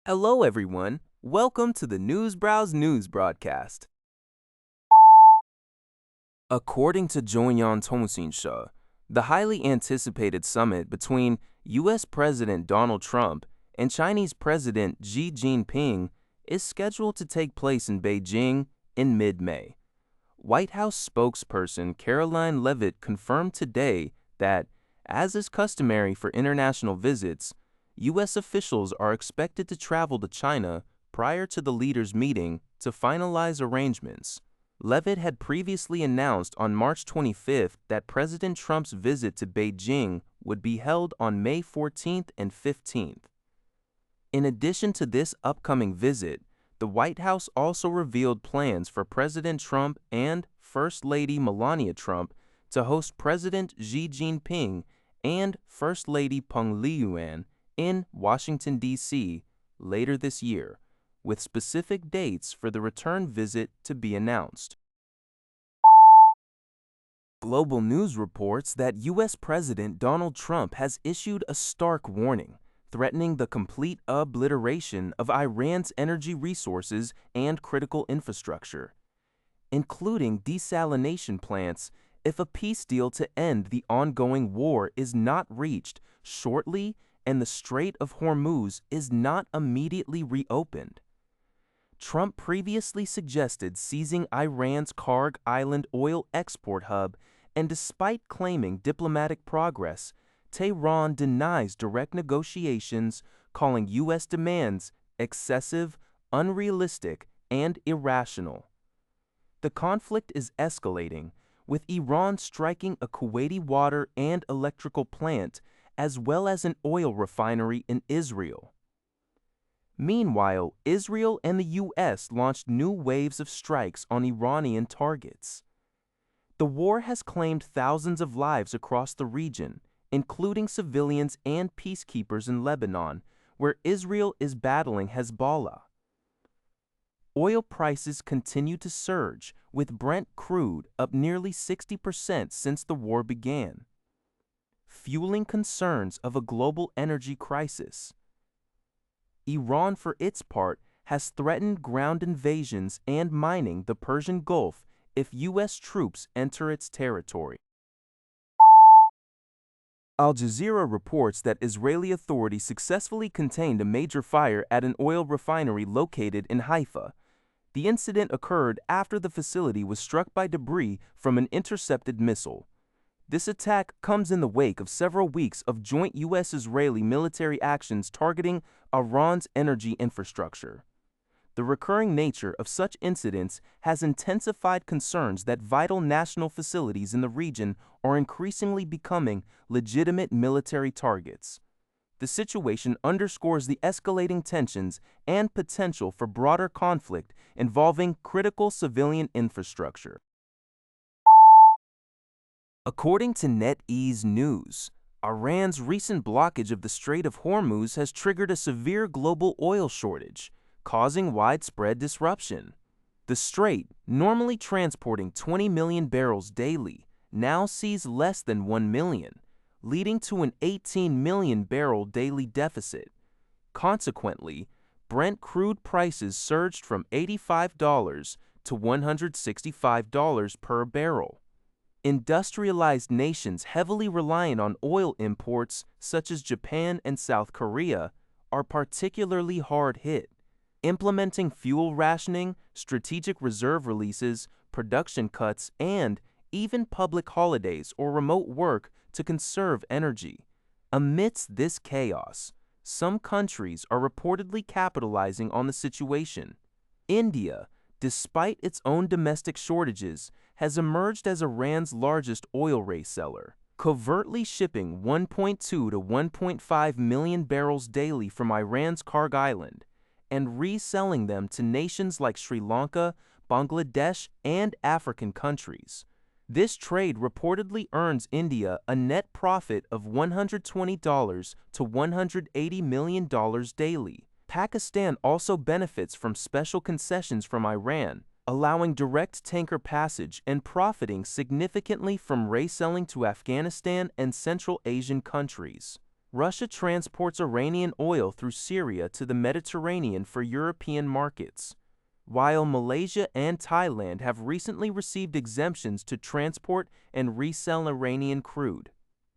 Hello, everyone. Welcome to the Newsbrowse News broadcast. According to Jonyan Tomusinsha, the highly anticipated summit between U.S. President Donald Trump and Chinese President Xi Jinping is scheduled to take place in Beijing in mid-May. White House spokesperson Caroline Leavitt confirmed today that, as is customary for international visits, U.S. officials are expected to travel to China prior to the leaders' meeting to finalize arrangements. Leavitt had previously announced on March 25th that President Trump's visit to Beijing would be held on May 14th and 15th. In addition to this upcoming visit, the White House also revealed plans for President Trump and First Lady Melania Trump to host President Xi Jinping and First Lady Peng Liyuan in Washington, D.C. later this year, with specific dates for the return visit to be announced. Global News reports that U.S. President Donald Trump has issued a stark warning, threatening the complete obliteration of Iran's energy resources and critical infrastructure, including desalination plants, if a peace deal to end the ongoing war is not reached shortly and the Strait of Hormuz is not immediately reopened. Trump previously suggested seizing Iran's Karg Island oil export hub, and despite claiming diplomatic progress, Tehran denies direct negotiations, calling U.S. demands excessive, unrealistic, and irrational. The conflict is escalating, with Iran striking a Kuwaiti water and electrical plant, as well as an oil refinery in Israel. Meanwhile, Israel and the U.S. launched new waves of strikes on Iranian targets. The war has claimed thousands of lives across the region, including civilians and peacekeepers in Lebanon, where Israel is battling Hezbollah. Oil prices continue to surge, with Brent crude up nearly 60% since the war began, fueling concerns of a global energy crisis. Iran, for its part, has threatened ground invasions and mining the Persian Gulf if U.S. troops enter its territory. Al Jazeera reports that Israeli authorities successfully contained a major fire at an oil refinery located in Haifa. The incident occurred after the facility was struck by debris from an intercepted missile. This attack comes in the wake of several weeks of joint U.S.-Israeli military actions targeting Iran's energy infrastructure. The recurring nature of such incidents has intensified concerns that vital national facilities in the region are increasingly becoming legitimate military targets. The situation underscores the escalating tensions and potential for broader conflict involving critical civilian infrastructure. According to NetEase News, Iran's recent blockage of the Strait of Hormuz has triggered a severe global oil shortage, causing widespread disruption. The strait, normally transporting 20 million barrels daily, now sees less than 1 million, leading to an 18 million barrel daily deficit. Consequently, Brent crude prices surged from $85 to $165 per barrel. Industrialized nations heavily reliant on oil imports, such as Japan and South Korea, are particularly hard hit. Implementing fuel rationing, strategic reserve releases, production cuts, and even public holidays or remote work to conserve energy. Amidst this chaos, some countries are reportedly capitalizing on the situation. India, despite its own domestic shortages, has emerged as Iran's largest oil reseller, covertly shipping 1.2 to 1.5 million barrels daily from Iran's Karg Island and reselling them to nations like Sri Lanka, Bangladesh, and African countries. This trade reportedly earns India a net profit of $120 to $180 million daily. Pakistan also benefits from special concessions from Iran, allowing direct tanker passage and profiting significantly from reselling to Afghanistan and Central Asian countries. Russia transports Iranian oil through Syria to the Mediterranean for European markets, while Malaysia and Thailand have recently received exemptions to transport and resell Iranian crude.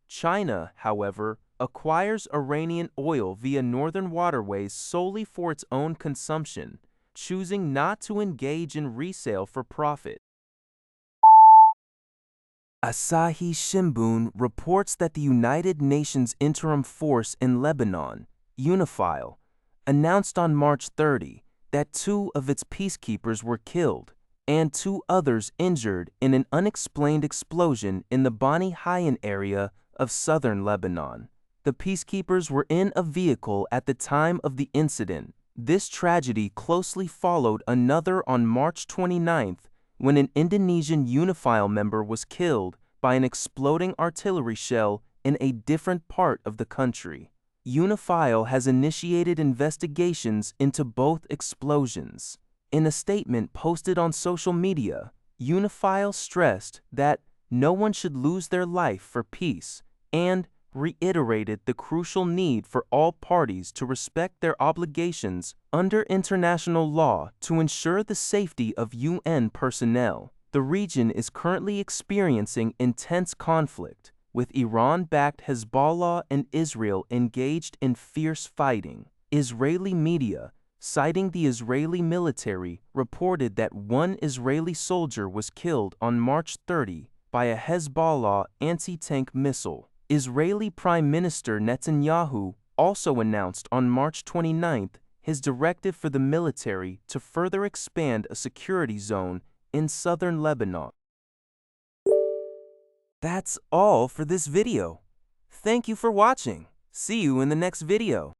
China, however, acquires Iranian oil via northern waterways solely for its own consumption, choosing not to engage in resale for profit. Asahi Shimbun reports that the United Nations Interim Force in Lebanon, UNIFIL, announced on March 30 that 2 of its peacekeepers were killed and 2 others injured in an unexplained explosion in the Bani Hayan area of southern Lebanon. The peacekeepers were in a vehicle at the time of the incident. This tragedy closely followed another on March 29 when an Indonesian UNIFIL member was killed by an exploding artillery shell in a different part of the country. UNIFIL has initiated investigations into both explosions. In a statement posted on social media, UNIFIL stressed that no one should lose their life for peace and reiterated the crucial need for all parties to respect their obligations under international law to ensure the safety of UN personnel. The region is currently experiencing intense conflict, with Iran-backed Hezbollah and Israel engaged in fierce fighting. Israeli media, citing the Israeli military, reported that 1 Israeli soldier was killed on March 30 by a Hezbollah anti-tank missile. Israeli Prime Minister Netanyahu also announced on March 29 his directive for the military to further expand a security zone in southern Lebanon. That's all for this video. Thank you for watching. See you in the next video.